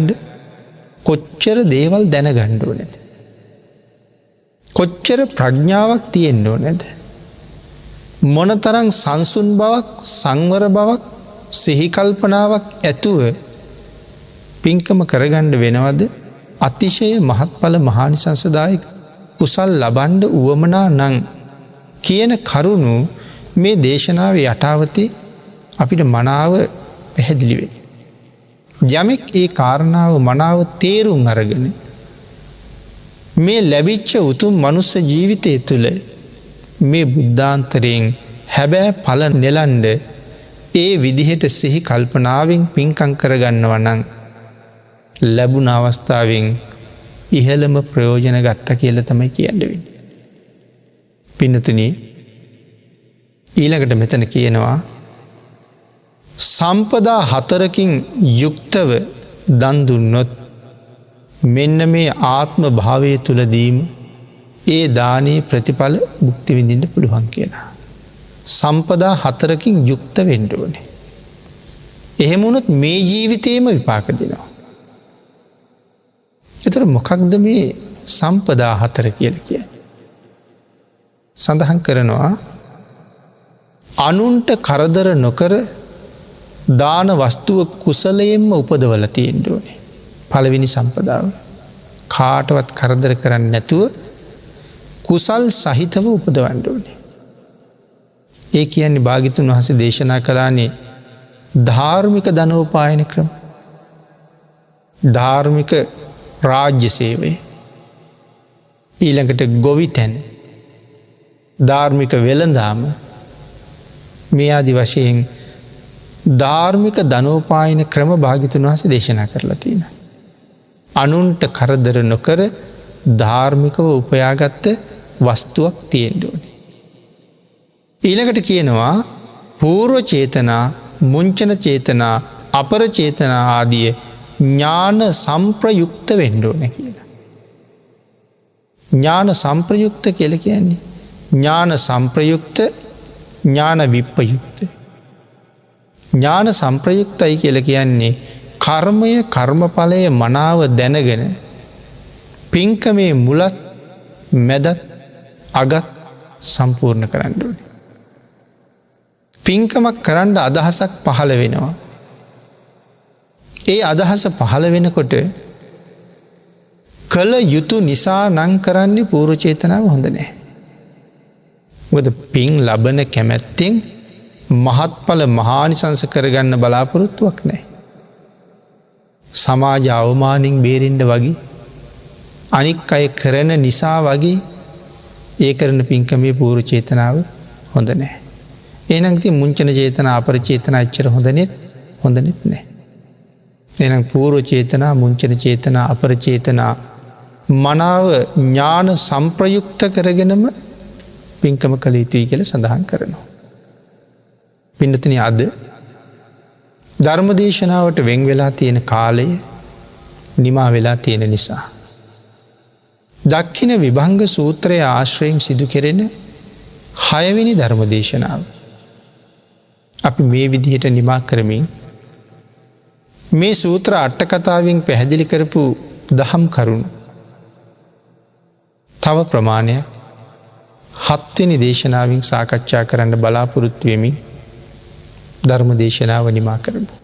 කොච්චර දේවල් දැනගන්න ඕනේද? කොච්චර ප්‍රඥාවක් තියෙන්න ඕනේද? මොනතරම් සංසුන් බවක්, සංවර බවක්, සිහි කල්පනාවක් ඇතුව පින්කම කරගන්න වෙනවද? අතිශය මහත්ඵල මහානිසංසදායක කුසල් ලබන්න උවමනා නම් කියන කරුණු මේ දේශනාවේ යටාවතේ අපිට මනාව පැහැදිලිවෙන. යමෙක් ඒ කාරණාව මනාව තේරුම් අරගෙන මේ ලැබිච්ච උතුම් මනුස්ස ජීවිතය තුළ මේ බුද්ධාන්තරයෙන් හැබෑ පල නෙලන්ඩ ඒ විදිහට සිහි කල්පනාවෙන් පින්කං කරගන්නවනං ලැබුණ අවස්ථාවෙන් ඉහළම ප්‍රයෝජන ගත්ත කියල තමයි කියන්නවෙන්. පින්නතුනී ඊළඟට මෙතන කියනවා සම්පදා 4කින් යුක්තව දන්දුන්නොත් මෙන්න මේ ආත්ම භාවය තුළදීම ඒ දානයේ ප්‍රතිඵල භුක්ති විඳින්න පුළුවන් කියලා. සම්පදා 4කින් යුක්ත වෙන්න ඕනේ. එහෙම වුණොත් මේ ජීවිතේම විපාක දෙනවා. ඒතර මොකක්ද මේ සම්පදා 4 කියලා කියන්නේ? සඳහන් කරනවා අනුන්ට කරදර නොකර දාන වස්තුව කුසලයෙන්ම උපදවලා තියෙන්න ඕනේ. පළවෙනි සම්පදාව. කාටවත් කරදර කරන්නේ නැතුව කුසල් සහිතව උපදවන්න ඕනේ. ඒ කියන්නේ භාග්‍යවතුන් වහන්සේ දේශනා කළානේ ධාර්මික ධනෝපායන ක්‍රම. ධාර්මික රාජ්‍ය සේවය. ඊළඟට ගොවිතැන. ධාර්මික වෙළඳාම මේ ආදි වශයෙන් ධාර්මික ධනෝපායන ක්‍රම භාග්‍යවතුන් වහන්සේ දේශනා කරලා තියෙනවා. අනුන්ට කරදර නොකර ධාර්මිකව උපයාගත්ත වස්තුවක් තියෙන්න ඕනේ. ඊළඟට කියනවා පූර්ව චේතනා, මුංචන චේතනා, අපර චේතනා ආදිය ඥාන සම්ප්‍රයුක්ත වෙන්න ඕනේ කියලා. ඥාන සම්ප්‍රයුක්ත කියලා කියන්නේ ඥාන සම්ප්‍රයුක්ත, ඥාන විප්පයුක්ත. ඥාන සම්ප්‍රයුක්තයි කියලා කියන්නේ කර්මය කර්මඵලය මනාව දැනගෙන පින්කමේ මුලත් මැදත් අගත් සම්පූර්ණ කරන්න ඕනේ. පින්කමක් කරන්න අදහසක් පහළ වෙනවා. ඒ අදහස පහළ වෙනකොට කළ යුතු නිසා නං කරන්නේ පූර්ව චේතනාව හොඳ නෑ. මොකද පින් ලබන කැමැත්තෙන් මහත්ඵල මහානිසංස කරගන්න බලාපොරොත්තුවක් නෑ. සමාජ අවමානින් බේරෙන්ඩ වගේ අනික් අය කරන නිසා වගේ ඒ කරන පින්කමේ පූර්ව චේතනාව හොඳ නෑ. ඒනංති මුංචන චේතන අපර චේතන එච්චර හොඳනෙත් නෑ. එනම් පූර්ව චේතනා, මුංචන චේතනා, අපර චේතනා මනාව ඥාන සම්ප්‍රයුක්ත කරගෙනම පින්කම කළ යුතුයි කියලා සඳහන් කරනවා. පින්නතුනි අද ධර්මදේශනාවට වෙන් වෙලා තියෙන කාලය නිමා වෙලා තියෙන නිසා දක්ඛින විභංග සූත්‍රය ආශ්‍රයෙන් සිදු කෙරෙන 6 වෙනි ධර්මදේශනාව අපි මේ විදිහට නිමා කරමින් මේ සූත්‍ර අට කතාවෙන් පැහැදිලි කරපු දහම් කරුණු තව ප්‍රමාණයක් 7 වෙනි දේශනාවෙන් සාකච්ඡා කරන්න බලාපොරොත්තු වෙමින් ධර්ම දේශනාව නිමා කරමු.